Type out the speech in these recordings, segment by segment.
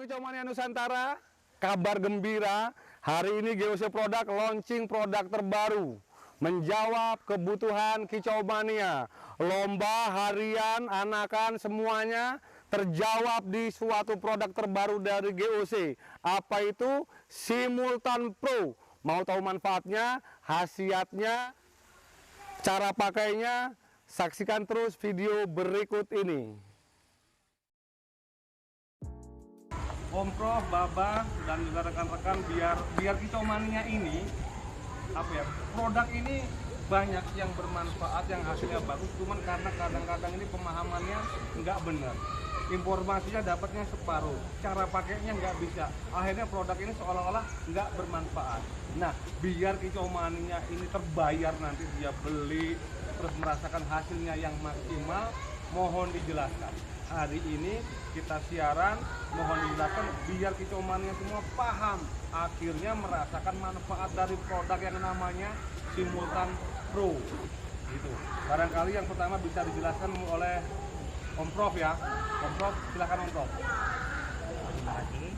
Kicau Mania Nusantara, kabar gembira. Hari ini GOC Produk launching produk terbaru menjawab kebutuhan Kicau Mania. Lomba harian, anakan, semuanya terjawab di suatu produk terbaru dari GOC. Apa itu? Simultan Pro. Mau tahu manfaatnya, khasiatnya, cara pakainya? Saksikan terus video berikut ini. Om Prof, Baba, dan juga rekan-rekan biar Kicau Mania ini produk ini banyak yang bermanfaat, yang hasilnya bagus, cuman karena kadang-kadang ini pemahamannya nggak benar, informasinya dapatnya separuh, cara pakainya nggak bisa, akhirnya produk ini seolah-olah nggak bermanfaat. Nah, biar Kicau Mania ini terbayar nanti dia beli terus merasakan hasilnya yang maksimal, mohon dijelaskan. Hari ini kita siaran, mohon dijelaskan biar Kicau Mania semua paham, akhirnya merasakan manfaat dari produk yang namanya Simultan Pro. Gitu. Barangkali yang pertama bisa dijelaskan oleh Om Prof ya. Om Prof, silakan Om Prof. Terima kasih.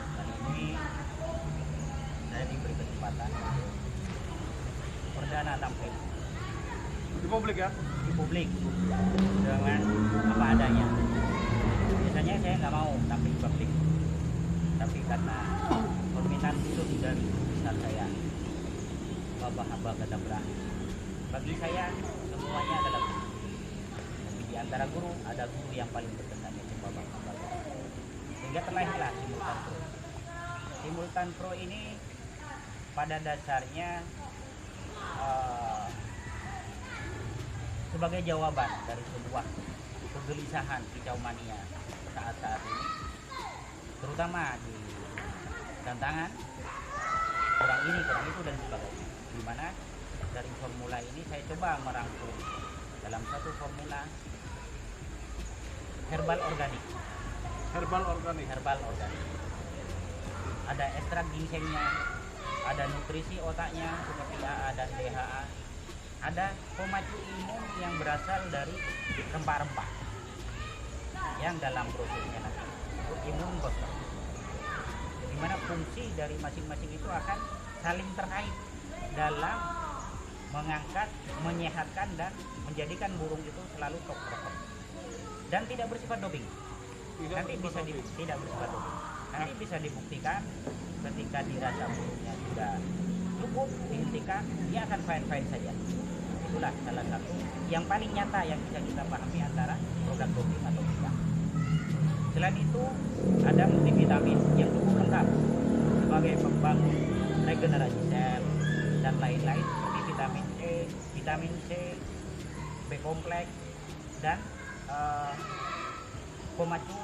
Kali ini saya diberi kesempatan perdana tampil Di publik ya? di publik dengan apa adanya. Biasanya saya nggak mau tampil di publik, tapi karena permintaan khusus dari besar saya, Bapak Hamba Kadabra, bagi saya semuanya adalah guru. Tapi di antara guru ada guru yang paling berkesan, yaitu Bapak Hamba Kadabra. Sehingga terlahirlah Simultan Pro. Simultan Pro ini pada dasarnya sebagai jawaban dari sebuah kegelisahan Kicau Mania saat-saat ini, terutama di tantangan kurang ini, kurang itu dan sebagainya. Dimana dari formula ini saya coba merangkum dalam satu formula herbal organik. Herbal organik. Herbal organik. Ada ekstrak ginsengnya, ada nutrisi otaknya seperti AA dan DHA, ada pemacu imun yang berasal dari rempah-rempah yang dalam brosurnya nanti imun booster, di mana fungsi dari masing-masing itu akan saling terkait dalam mengangkat, menyehatkan dan menjadikan burung itu selalu top dan tidak bersifat doping. Nanti tidak bersifat doping. Nanti bisa dibuktikan ketika dirasa burungnya sudah cukup dihentikan, dia akan fine-fine saja. Itulah salah satu yang paling nyata yang bisa kita pahami antara produk doping atau tidak. Selain itu ada multivitamin yang cukup lengkap sebagai pembangun regenerasi sel dan lain-lain seperti vitamin E, vitamin C, B kompleks dan pemacu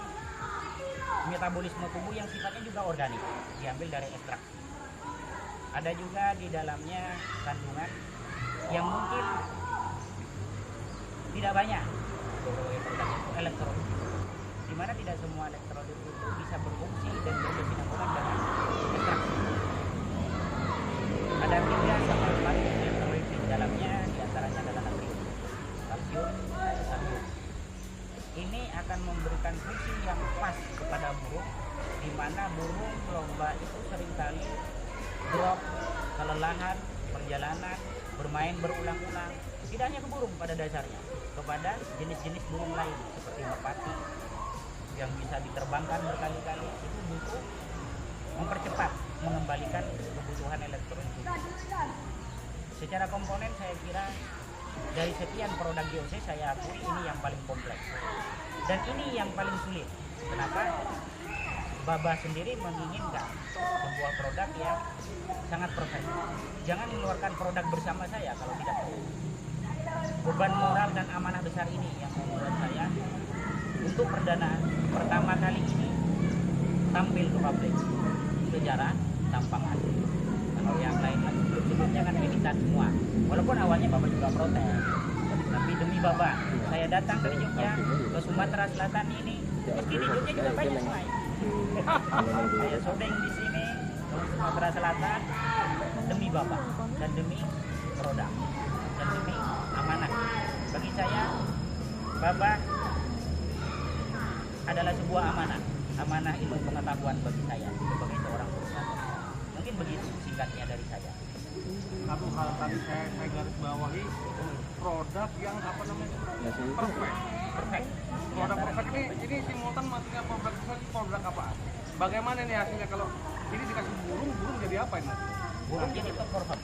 metabolisme tubuh yang sifatnya juga organik, diambil dari ekstrak. Ada juga di dalamnya kandungan yang mungkin tidak banyak sebagai produk itu elektrolit, di mana tidak semua elektrolit itu bisa berfungsi dan berkesinambungan dengan ekstrak. Ada 3 sampai 4 elektrolit di dalamnya, diantaranya adalah natrium, kalsium, sodium. Ini akan memberikan fungsi yang pas kepada burung, di mana burung lomba itu seringkali drop, kelelahan, perjalanan, bermain berulang-ulang. Tidak hanya ke burung pada dasarnya, kepada jenis-jenis burung lain seperti merpati yang bisa diterbangkan berkali-kali, itu butuh mempercepat mengembalikan kebutuhan elektrolit tubuh. Secara komponen saya kira dari sekian produk GOC saya akui ini yang paling kompleks dan ini yang paling sulit. Kenapa? Baba sendiri menginginkan sebuah produk yang sangat perfect. Jangan mengeluarkan produk bersama saya kalau tidak perlu. Beban moral dan amanah besar ini yang membuat saya untuk pertama kali ini tampil ke publik secara tampang asli. Kalau yang lain sebelumnya kan militan semua. Walaupun awalnya Bapak juga protes, tapi demi Bapak saya datang ke Jogja, ke Sumatera Selatan ini, meski di Jogja juga banyak selain. Saya syuting di sini ke Sumatera Selatan demi Bapak dan demi produk dan demi amanah. Bagi saya Babah adalah sebuah amanah ilmu pengetahuan bagi saya sebagai seorang perusahaan. Mungkin begitu singkatnya dari saya. Satu hal tadi saya garis bawahi, produk yang apa namanya, perfect. Produk perfect ini simultan maksudnya produk apa? Bagaimana nih hasilnya kalau ini dikasih burung jadi apa ini? Burung jadi top perform.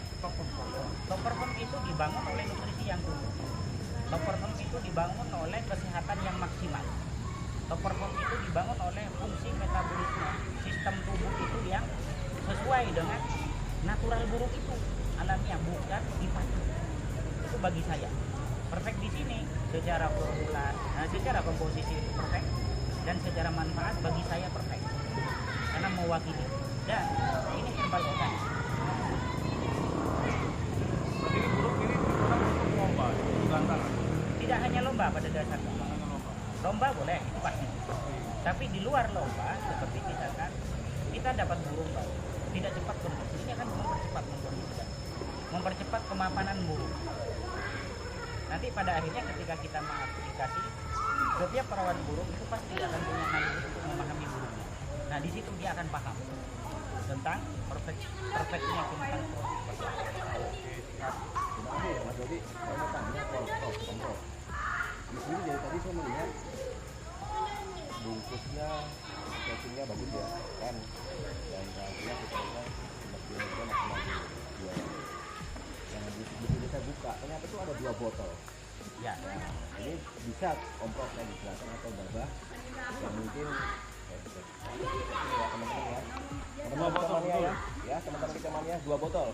Top perform itu dibangun oleh nutrisi yang tumbuh. Top perform itu dibangun oleh kesehatan yang maksimal. Top perform itu dibangun oleh fungsi metabolisme sistem tubuh itu yang sesuai dengan natural burung itu, alamiah, bukan dipacu. Itu bagi saya perfect di sini secara formula, secara komposisi itu perfect, dan secara manfaat bagi saya perfect karena mewakili, dan ini herbal organik. Jadi burung ini digunakan untuk lomba, gantangan. Tidak hanya lomba pada dasarnya. Lomba boleh, itu pasti. Tapi di luar lomba, seperti misalkan kita dapat burung baru, tidak cepat tumbuh. Ini akan mempercepat kemapanan burung. Nanti pada akhirnya ketika kita mengaplikasi, setiap perawat burung itu pasti akan punya naluri untuk memahami burungnya. Nah di situ dia akan paham tentang perfectnya tentang produk. Mas Dodi, saya mau tanya kontrol. Di sini dari tadi saya melihat bungkusnya, packingnya bagus ya, kan? Dan harganya sebenarnya maksimal jual. Yang begitu saya buka, ternyata itu ada 2 botol. Ya. Nah, ini bisa Om Prof saya dijelaskan atau Babah yang mungkin ya teman-teman ya. Teman-teman kita ya, teman-teman kita mania 2 botol.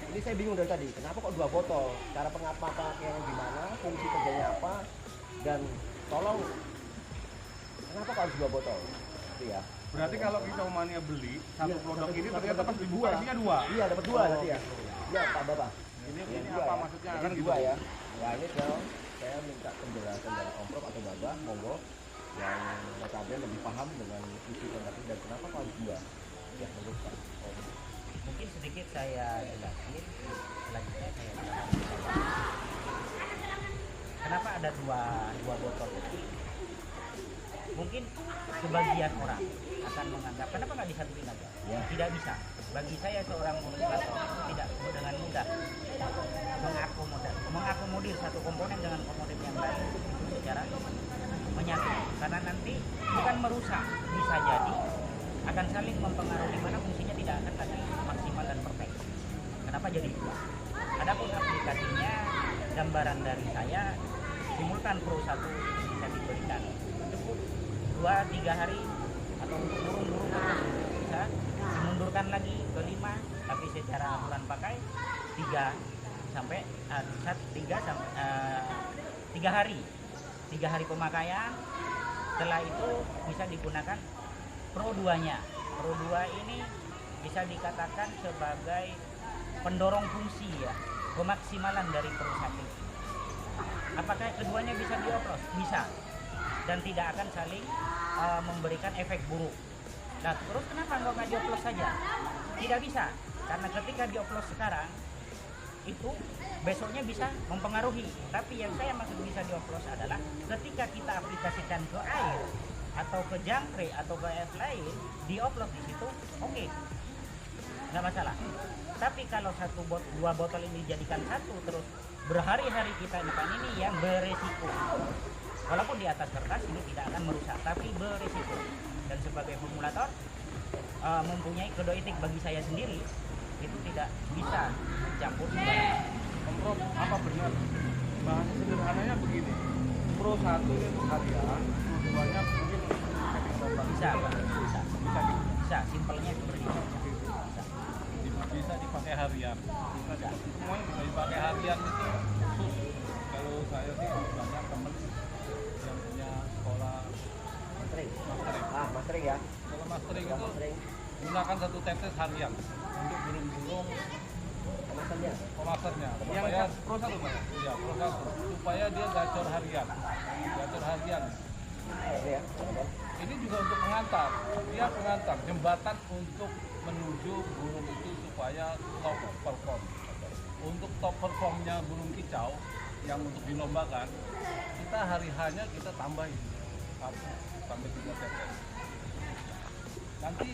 Ini saya bingung dari tadi, kenapa kok 2 botol? Cara pengapatannya gimana, fungsi kerjanya apa, dan tolong kenapa kok harus 2 botol? Itu ya. Berarti kalau kita mania beli satu produk ini satu ternyata pas dibuka isinya 2. Iya, dapat 2 nanti ya. Iya, Pak Babah. Ini dua apa ya. maksudnya Ini kan gitu? 2 ya. Nah, ini sekarang saya minta penjelasan dari Om Prof atau Babah, monggo yang notabene lebih paham dengan isi produk dan kenapa kok harus 2? Ya, menurut Pak. Mungkin sedikit saya jelasin, selanjutnya saya jelaskan. Kenapa ada dua botol ini? Mungkin sebagian orang akan menganggap kenapa nggak disatuin aja? Ya. Tidak bisa. Bagi saya seorang motivator itu tidak dengan mudah mengakomodir satu komponen dengan komponen yang lain itu secara menyatu, karena nanti bukan merusak, bisa jadi akan saling mempengaruhi, mana fungsinya tidak akan lagi maksimal dan perfect. Kenapa jadi 2? Adapun aplikasinya, gambaran dari saya simultan Pro 1 bisa diberikan cukup 2-3 hari, atau untuk burung-burung bisa dimundurkan lagi ke 5, tapi secara bulan pakai 3 sampai 3 hari pemakaian. Setelah itu bisa digunakan Pro 2-nya. Pro 2 ini bisa dikatakan sebagai pendorong fungsi ya, pemaksimalan dari Pro 1. Apakah keduanya bisa dioplos? Bisa. Dan tidak akan saling memberikan efek buruk. Nah, terus kenapa nggak dioplos saja? Tidak bisa. Karena ketika dioplos sekarang, itu besoknya bisa mempengaruhi. Tapi yang saya maksud bisa dioplos adalah ketika kita aplikasikan ke air atau ke jangkrik atau ke air lain, dioplos di situ, oke, nggak masalah. Tapi kalau 2 botol ini dijadikan 1 terus berhari-hari kita depan ini yang beresiko. Walaupun di atas kertas ini tidak akan merusak, tapi beresiko. Dan sebagai formulator mempunyai kode etik bagi saya sendiri, itu tidak bisa campur sembarangan. Om Prof, apa benar bahasa sederhananya begini, Pro 1 ini untuk harian, Pro 2-nya mungkin Bisa, simpelnya seperti itu. bisa dipakai harian. Semuanya bisa dipakai harian itu khusus. Kalau saya sih banyak temen yang punya sekolah Mastering. mastering. Mastering ya. Sekolah mastering itu Mastering. gunakan 1 tetes harian untuk burung-burung Masternya. pemasternya. Yang Supaya Pro 1 Mas? iya, Pro 1. Supaya dia gacor harian. Ini ya, teman-teman. Ini juga untuk pengantar. Dia pengantar, jembatan untuk menuju burung itu supaya top perform. Untuk top performnya burung kicau yang untuk dilombakan, kita hari hanya kita tambahin 1 sampai 3 tetes. Nanti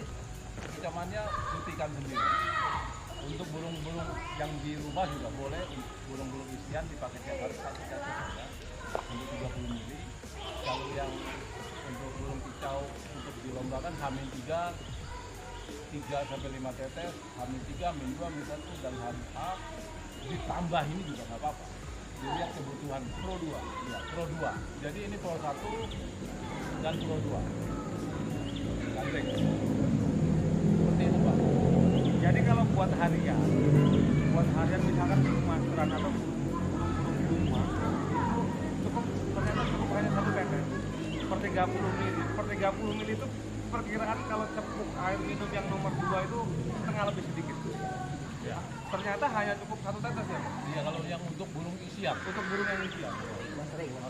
kecamannya suntikan sendiri. Untuk burung-burung yang di rumah juga boleh, burung-burung isian dipakai tiap hari 1 tetes saja untuk 30 mili. Kalau yang untuk burung kicau untuk dilombakan H-3 sampai 5 tetes, H-3, H-2, H-1 dan H-A ditambah ini juga nggak apa-apa. Dilihat kebutuhan Pro 2, ya, Pro 2. Jadi ini Pro 1 dan Pro 2. Gandeng. Seperti itu Pak. Jadi kalau buat harian misalkan burung masteran atau burung di rumah itu ternyata cukup hanya 1 tetes per 30 mili. Per 30 mili itu perkiraan kalau cepuk air minum yang nomor 2 itu setengah lebih sedikit. Ya. Ternyata hanya cukup 1 tetes ya Pak? Iya, kalau yang untuk burung isian. Untuk burung yang isian.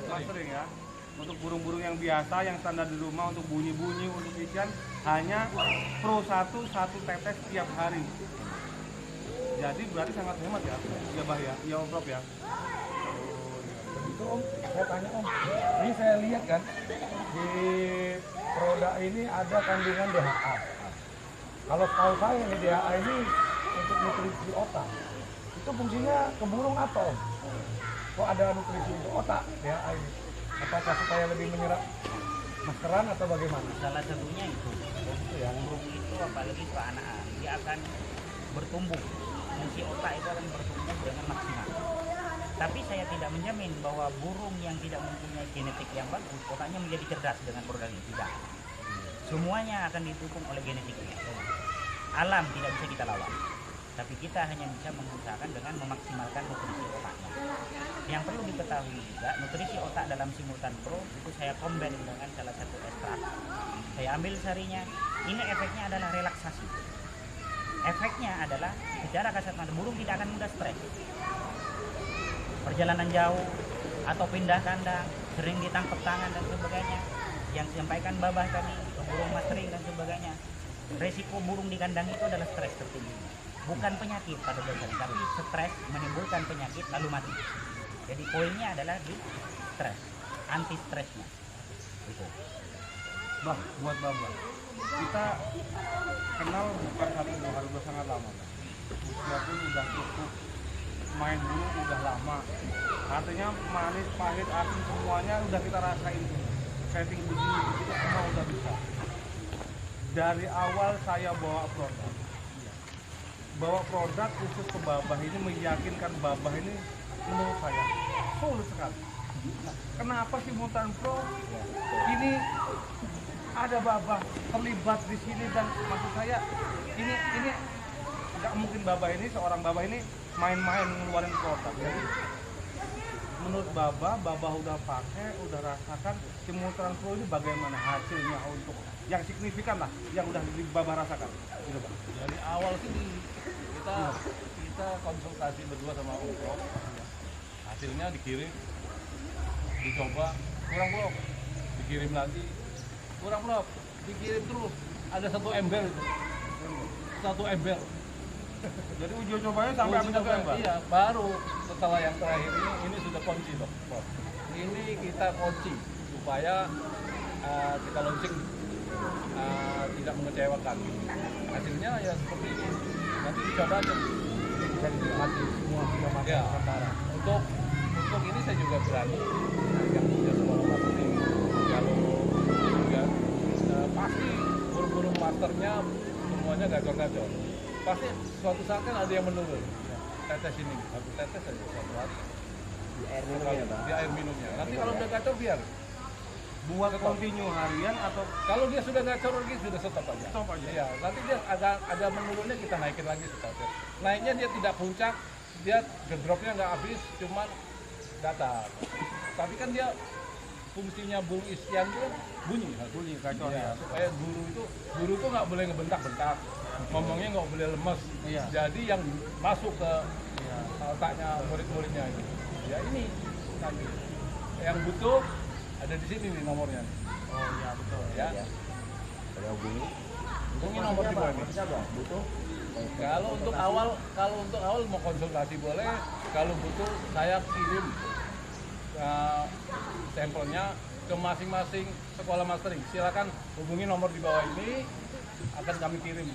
Mastering ya. Untuk burung-burung yang biasa yang standar di rumah untuk bunyi-bunyi untuk ikan hanya Pro 1 tetes tiap hari. Jadi berarti sangat hemat ya. Ya Bah ya. Ya Om Prof ya. Itu Om, saya tanya Om, ini saya lihat kan di produk ini ada kandungan DHA. Kalau tahu saya nih DHA ini untuk nutrisi otak. Itu fungsinya ke burung apa Om? Kok ada nutrisi untuk otak DHA ini? Apakah supaya lebih menyerap maskeran atau bagaimana? Salah satunya itu. Burung itu apalagi keanaan, dia akan bertumbuh. Fungsi otak itu akan bertumbuh dengan maksimal. Tapi saya tidak menjamin bahwa burung yang tidak mempunyai genetik yang bagus, otaknya menjadi cerdas dengan produk ini. Tidak. Semuanya akan didukung oleh genetiknya. Alam tidak bisa kita lawan. Tapi kita hanya bisa mengusahakan dengan memaksimalkan nutrisi otaknya. Yang perlu diketahui juga, nutrisi otak dalam Simultan Pro itu saya combine dengan salah satu ekstrak. Saya ambil sarinya, ini efeknya adalah relaksasi. Efeknya adalah secara kasat mata burung tidak akan mudah stres. Perjalanan jauh atau pindah kandang, sering ditangkap tangan dan sebagainya. Yang disampaikan Babah tadi, burung mastering dan sebagainya. Resiko burung di kandang itu adalah stres tertinggi. Bukan penyakit pada dasarnya, tapi stres menimbulkan penyakit lalu mati. Jadi poinnya adalah di stres, anti stresnya. Itu. Bah, buat Babah. Kita kenal bukan 1-2 hari, udah sangat lama. Usia pun udah cukup, main burung udah lama. Artinya manis, pahit, asin semuanya udah kita rasain. Setting begini, itu semua udah bisa. Dari awal saya bawa produk khusus ke Babah ini meyakinkan Babah ini menurut saya sulit sekali. Nah, kenapa sih Simultan Pro ini ada Babah terlibat di sini dan maksud saya ini nggak mungkin Babah ini seorang Babah ini main-main ngeluarin produk. Jadi menurut Babah udah pakai, udah rasakan Simultan Pro ini bagaimana hasilnya untuk yang signifikan lah yang udah Babah rasakan. Gitu, Bang. Dari awal sih kita konsultasi berdua sama Om Prof. Hasilnya dikirim, dicoba, kurang Prof, dikirim lagi, kurang Prof, dikirim terus. Ada 1 ember itu, 1 ember. Jadi uji cobanya sampai Uji apa coba, Mbak? iya, baru setelah yang terakhir ini sudah kunci Dok, Prof. Ini kita kunci supaya kita launching tidak mengecewakan. Hasilnya ya seperti ini. Nanti dicoba aja. Bisa dinikmati semua kecamatan Ya. Nusantara. Untuk ini saya juga berani yang punya suara mastering kalau juga pasti burung-burung masternya semuanya gacor-gacor. Pasti suatu saat kan ada yang menurun. Tetes ini, 1 tetes aja suatu hari. Di air minumnya Bang. Di air minumnya. Nanti kalau udah gacor biar. Buat continue harian atau Kalau dia sudah gacor lagi sudah stop aja. Stop aja. Iya, nanti dia ada menurunnya kita naikin lagi stopnya. Naiknya dia tidak puncak, dia gedropnya nggak habis, cuman datar. Tapi kan dia fungsinya burung isian itu bunyi gacor ya? supaya guru itu nggak boleh ngebentak-bentak, ngomongnya nggak boleh lemes. Iya. Jadi yang masuk ke otaknya murid-muridnya itu ya ini nanti yang butuh ada di sini nih nomornya. Oh iya betul. Ya. Saya hubungi. Hubungi nomor di bawah ini. Bisa Bang, butuh. Kalau untuk awal mau konsultasi boleh. Kalau butuh saya kirim sampelnya ke masing-masing sekolah mastering. Silakan hubungi nomor di bawah ini, akan kami kirim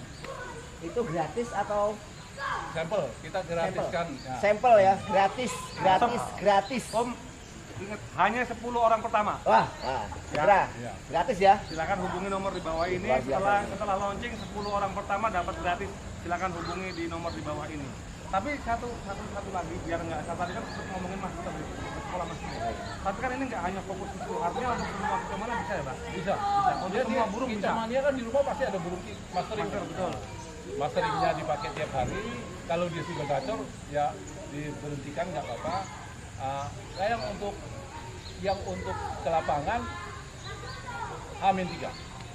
Itu gratis atau sampel. Kita gratiskan. Ya. sampel ya? Gratis. Om, ingat hanya 10 orang pertama. Wah, segera. Ya. Gratis ya? Silakan hubungi nomor di bawah ini. Luar biasa. Setelah launching 10 orang pertama dapat gratis. Silakan hubungi di nomor di bawah ini. Tapi satu lagi biar nggak saya tadi kan sempat ngomongin master di sekolah master. Tapi kan ini nggak hanya fokus itu. Artinya untuk semua kemana bisa ya, Pak? Bisa. Untuk semua burung bisa. Mania kan di rumah pasti ada burung mastering. Master, betul. Masteringnya dipakai tiap hari. Kalau dia sudah gacor, ya diberhentikan nggak apa-apa. Kayak yang untuk ke lapangan H-3.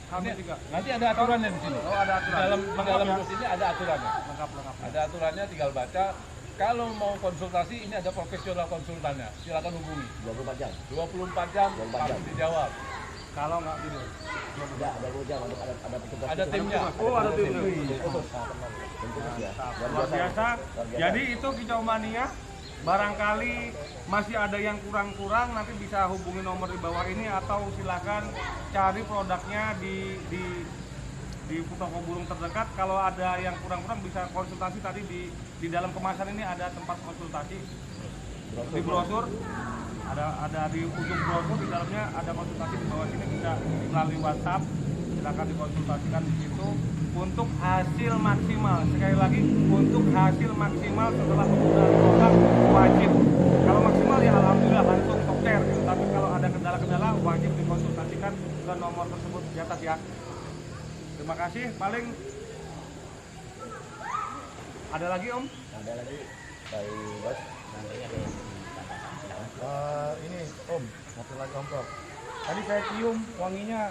H-3. Nanti ada aturannya di sini. Oh, ada aturan. Di dalam kurs ini ada aturannya. Lengkap. Ada aturannya, tinggal baca. Kalau mau konsultasi, ini ada profesional konsultannya. Silakan hubungi. 24 jam. 24 jam, 24 jam. pasti dijawab. Kalau nggak tidur. Enggak, ada 2 jam, ada petugas. Ada timnya. Oh, ada timnya. Khusus. Tim khusus ya. Luar biasa. Jadi itu Kicau Mania. Barangkali masih ada yang kurang-kurang, nanti bisa hubungi nomor di bawah ini atau silakan cari produknya di toko burung terdekat. Kalau ada yang kurang-kurang bisa konsultasi tadi di dalam kemasan ini ada tempat konsultasi di brosur. Ada di ujung brosur di dalamnya ada konsultasi di bawah sini, bisa melalui WhatsApp. Silakan dikonsultasikan di situ untuk hasil maksimal. Sekali lagi, untuk hasil maksimal setelah penggunaan produk wajib. Kalau maksimal ya alhamdulillah langsung tokter. Tapi kalau ada kendala-kendala wajib dikonsultasikan ke nomor tersebut di atas ya. Terima kasih. Paling ada lagi Om? Ada lagi dari Bos. Nanti ada yang ditambahkan, silakan. Ini Om, satu lagi Om Prof. Tadi saya cium wanginya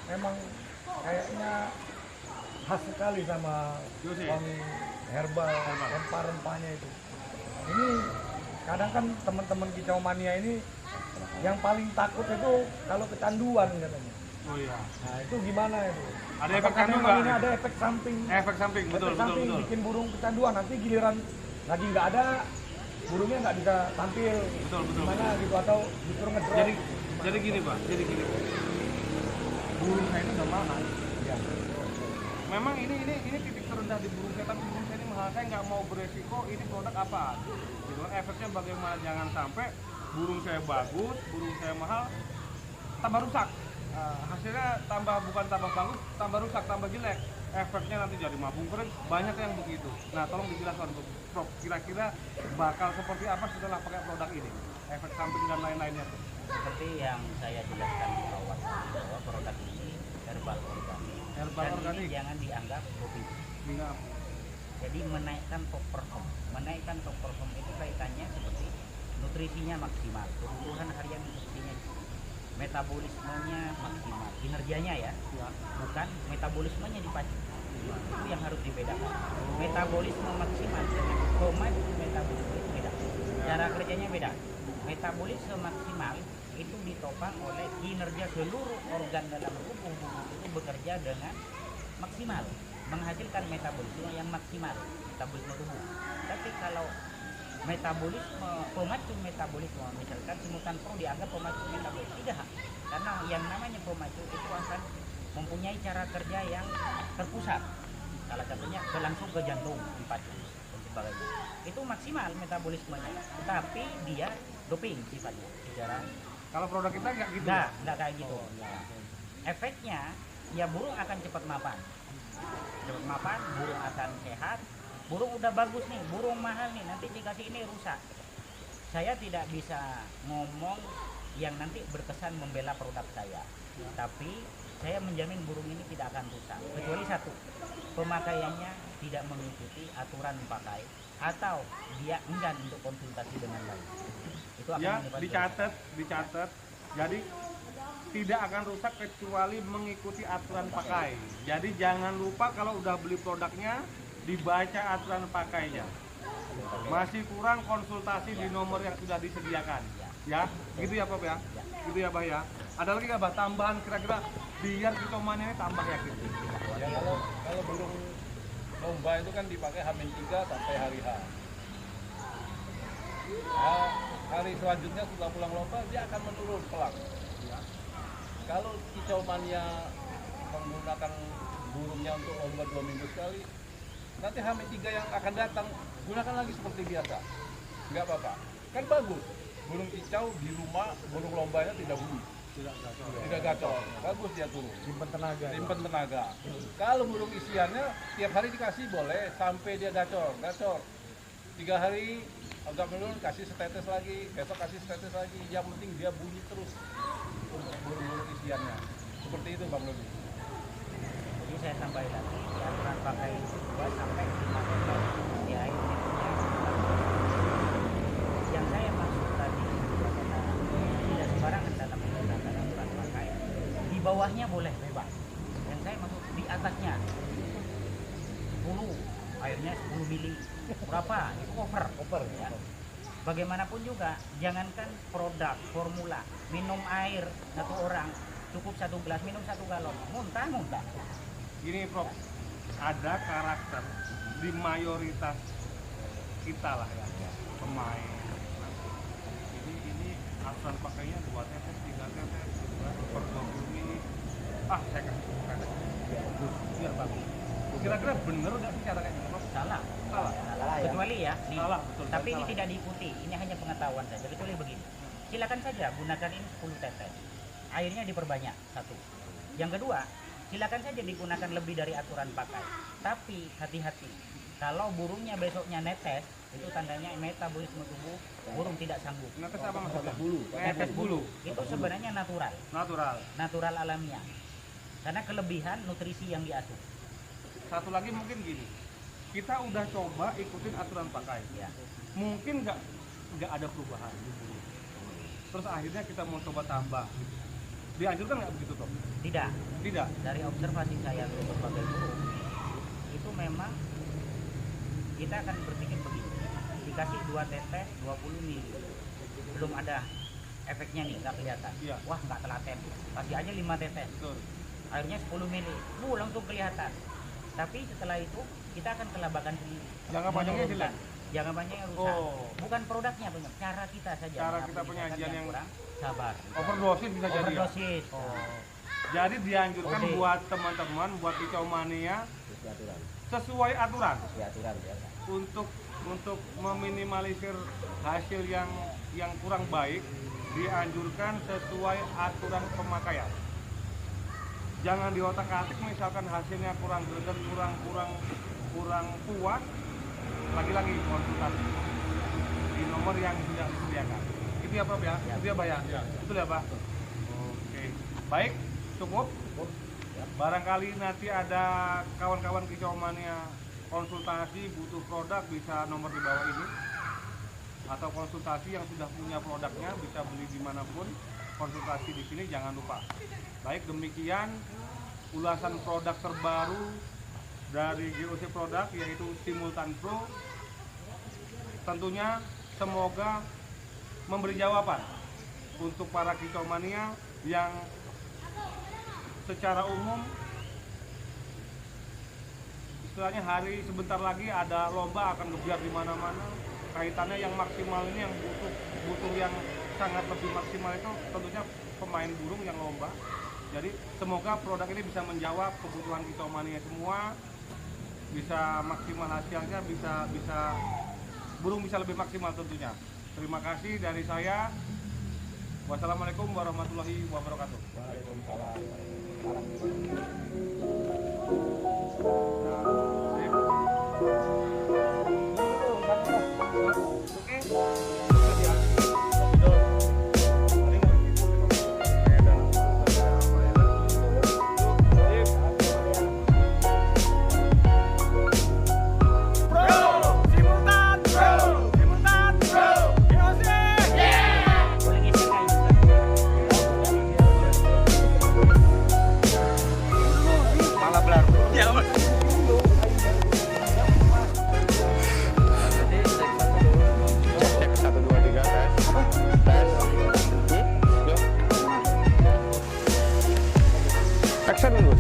memang kayaknya khas sekali sama Yosi. wangi herbal, rempah-rempahnya itu. Ini kadang kan teman-teman Kicau Mania ini yang paling takut itu kalau kecanduan katanya. Oh iya. Nah itu gimana itu? Ada efek Apakah samping memang nggak? ini ada efek samping? Efek samping, betul, efek samping betul. bikin burung kecanduan, nanti giliran lagi nggak ada, burungnya nggak bisa tampil. Betul. Gimana gitu, atau justru ngedrop. Jadi gini Pak, burung saya ini udah mahal. Ya. Memang ini titik terendah di burung saya, tapi burung saya ini mahal. Saya nggak mau beresiko ini produk apa. Gitu kan, efeknya bagaimana, jangan sampai burung saya bagus, burung saya mahal, tambah rusak. Hasilnya bukan tambah bagus, tambah rusak, tambah jelek. Efeknya nanti jadi mabung kering, banyak yang begitu. Nah tolong dijelaskan Prof, kira-kira bakal seperti apa setelah pakai produk ini? Efek samping dan lain-lainnya tuh. Seperti yang saya jelaskan di awal, bahwa produk ini herbal organik. Herbal Dan organik. ini jangan dianggap hobi. Ingat. Jadi menaikkan top perform. Menaikkan top perform itu kaitannya seperti nutrisinya maksimal, kebutuhan harian nutrisinya, metabolismenya maksimal, kinerjanya ya, bukan metabolismenya dipacu. Itu yang harus dibedakan. Metabolisme maksimal dengan pemacu metabolisme itu beda. Cara kerjanya beda. Metabolisme maksimal itu ditopang oleh kinerja seluruh organ dalam tubuh itu bekerja dengan maksimal, menghasilkan metabolisme yang maksimal, metabolisme tubuh. Tapi kalau metabolisme, pemacu metabolisme, misalkan semutan pro dianggap pemacu metabolisme, tidak, karena yang namanya pemacu itu akan mempunyai cara kerja yang terpusat, salah satunya langsung ke jantung dipacu dan sebagainya, itu maksimal metabolismenya, tapi dia doping sifatnya secara Kalau produk kita nggak gitu. enggak kayak gitu. Efeknya ya burung akan cepat mapan, burung akan sehat. Burung udah bagus nih, burung mahal nih, nanti dikasih ini rusak. Saya tidak bisa ngomong yang nanti berkesan membela produk saya, tapi saya menjamin burung ini tidak akan rusak, kecuali satu, pemakaiannya tidak mengikuti aturan pakai atau dia enggan untuk konsultasi dengan lain. Itu akan Ya, menyebabkan dicatat. Jadi tidak akan rusak kecuali mengikuti aturan pakai. Jadi jangan lupa kalau udah beli produknya dibaca aturan pakainya. Masih kurang konsultasi di nomor yang sudah disediakan. Ya, gitu ya Pak ya. Gitu ya Pak ya. Ada lagi nggak Pak tambahan kira-kira biar Kicau Mania ini tambah yakin? Ya kalau burung domba itu kan dipakai H-3 sampai hari H. hari selanjutnya setelah pulang lomba dia akan menurun pelan. Ya. Kalau kicau mania menggunakan burungnya untuk lomba 2 minggu sekali, nanti H-3 yang akan datang gunakan lagi seperti biasa, nggak apa-apa, kan bagus. Burung kicau di rumah, burung lombanya tidak bunyi, tidak gacor, bagus dia turun. Simpen tenaga. Simpen tenaga. Kalau burung isiannya tiap hari dikasih boleh sampai dia gacor. 3 hari agak menurun, kasih setetes lagi, besok kasih setetes lagi. Yang penting dia bunyi terus untuk burung-burung isiannya. Seperti itu Bang Lodi. Jadi saya sampaikan lagi, aturan pakai 2 sampai 5 meter di air pintunya. Yang saya maksud tadi adalah tidak sembarangan dalam menggunakan aturan pakai. Di bawahnya boleh bebas. Yang saya maksud di atasnya 10, airnya 10 mili. Berapa? Itu over ya. Bagaimanapun juga, jangankan produk formula, minum air satu orang cukup 1 gelas, minum 1 galon, muntah. Gini Prof, ada karakter di mayoritas kita lah ya, pemain. Ini aturan pakainya 2 tetes, 3 tetes, gitu kan, per 20 mili. Saya kasih tetes, biar bagus. Kira-kira bener nggak sih cara kayak gitu Prof? Salah. Salah. ya. Kecuali ya, Salah, betul. tapi ini Salah. tidak diikuti, ini hanya pengetahuan saja. Kecuali begini, silakan saja gunakan ini 10 tetes, airnya diperbanyak, 1. Yang kedua, silakan saja digunakan lebih dari aturan pakai, tapi hati-hati, kalau burungnya besoknya netes, itu tandanya metabolisme tubuh burung tidak sanggup. Netes apa maksudnya? Bulu. Netes bulu. Itu sebenarnya natural alamiah, karena kelebihan nutrisi yang diasuh. Satu lagi mungkin gini, kita udah coba ikutin aturan pakai, Ya. mungkin nggak ada perubahan di bulu. Terus akhirnya kita mau coba tambah, gitu. Dianjurkan nggak begitu Prof? Tidak. Tidak. Dari observasi saya untuk berbagai burung, itu memang kita akan berpikir begini, dikasih 2 tetes 20 mili, belum ada efeknya nih, nggak kelihatan. Iya. Wah, nggak telaten, kasih aja 5 tetes, Betul. airnya 10 mili, langsung kelihatan. Tapi setelah itu kita akan kelabakan sendiri. Jangka panjangnya Menurunkan. jelek. Jangka panjangnya rusak. Oh. Bukan produknya, benar. Cara kita saja. Cara Nah, kita penyajian yang kurang sabar. Overdosis bisa jadi. Ya? Overdosis. Jadi dianjurkan Oke. buat teman-teman, buat kicau mania Sesuai aturan. sesuai aturan Sesuai aturan ya. untuk meminimalisir hasil yang kurang baik, dianjurkan sesuai aturan pemakaian. Jangan diotak-atik, misalkan hasilnya kurang greget, kurang puas, lagi-lagi konsultasi di nomor yang sudah disediakan. Itu ya Prof ya? Itu ya Pak ya? Itu ya Pak? Oke, baik, cukup. Barangkali nanti ada kawan-kawan kicau mania konsultasi butuh produk, bisa nomor di bawah ini, atau konsultasi yang sudah punya produknya bisa beli dimanapun, konsultasi di sini jangan lupa. Baik, demikian ulasan produk terbaru dari GOC Produk, yaitu Simultan Pro. Tentunya semoga memberi jawaban untuk para kicau mania yang secara umum istilahnya hari sebentar lagi ada lomba akan gebiar di mana-mana. Kaitannya yang maksimal ini, yang butuh yang sangat lebih maksimal itu tentunya pemain burung yang lomba. Jadi semoga produk ini bisa menjawab kebutuhan kicau mania semua, bisa maksimal hasilnya, bisa burung bisa lebih maksimal tentunya. Terima kasih dari saya. Wassalamualaikum warahmatullahi wabarakatuh. Boleh geser kayak Action dulu.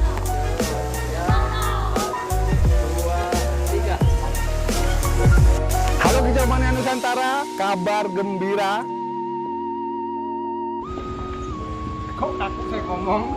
Halo kicau mania Nusantara, kabar gembira Kok takut saya ngomong?